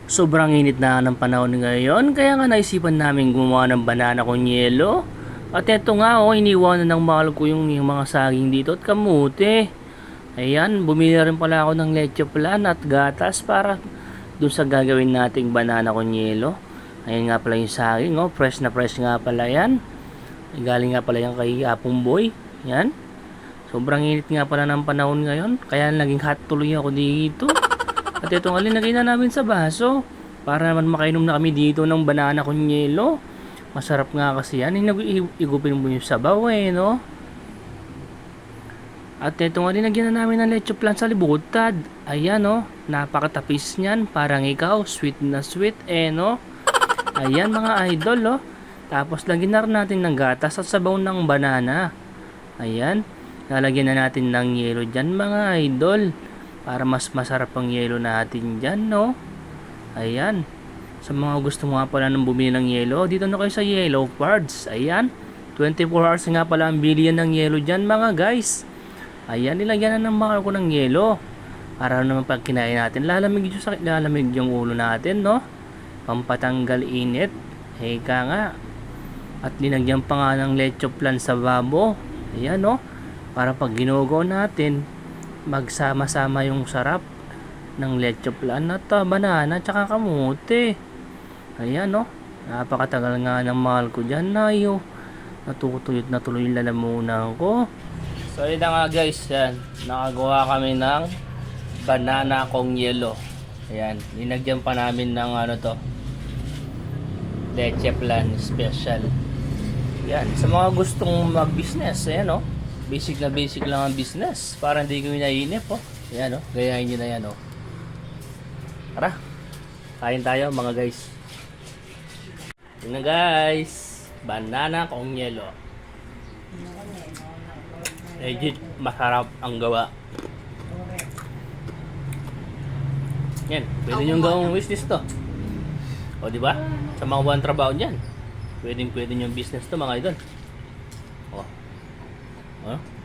Sobrang init na ng panahon ngayon, kaya nga naisipan namin gumawa ng banana con yelo. At eto nga, iniwanan ng mahal ko yung mga saging dito at kamote. Ayan, bumili rin pala ako ng leche flan at gatas para dun sa gagawin nating banana con yelo. Ayan nga pala yung saging, fresh na fresh nga pala yan. Galing nga pala yan kay Apong Boy. Yan. Sobrang init nga pala ng panahon ngayon, kaya naging hot tuloy ako dito. At ito nga linagay na namin sa baso para naman makainom na kami dito ng banana con yelo. Masarap nga kasi yan. Igupin mo yung sabaw no? At ito nga linagyan na namin ng leche flan sa libutad. Ayan napakatapis niyan. Parang ikaw, sweet na sweet no? Ayan mga idol Tapos lagyan na rin natin ng gatas at sabaw ng banana. Ayan. Lalagyan na natin ng yelo dyan mga idol. Para mas masarap ang yelo natin dyan, Ayan. Sa mga gusto nga pala ng bumili ng yelo, dito na kayo sa Yellow Pards. Ayan. 24 hours nga pala ang bilihan ng yelo dyan, mga guys. Ayan, nilagyan na ng mahal ko ng yelo. Para naman pag kinain natin, lalamig yung ulo natin, Pampatanggal init. Eka nga. At linagyan pa nga ng leche flan sa babo. Ayan, Para pag ginugaw natin, magsama-sama yung sarap ng leche flan at banana tsaka kamote. Ayan napakatagal nga ng mahal ko dyan natutuyot na tuloy yung lalamunan ko. So yun na nga guys, yan nakagawa kami ng banana con yelo. Ayan, linagyan pa namin ng leche flan special. Yan, sa mga gustong mag business, ayan basic na basic lang ang business para hindi kami naiinip Ayan gayahin nyo na yan Tara, kain tayo mga guys. Yun na guys, banana con yelo. Legit masarap ang gawa. Yan, pwede nyo gawang business to. O diba? Sa mga buwan trabaho nyan, pwede nyo business to mga idol. Oh.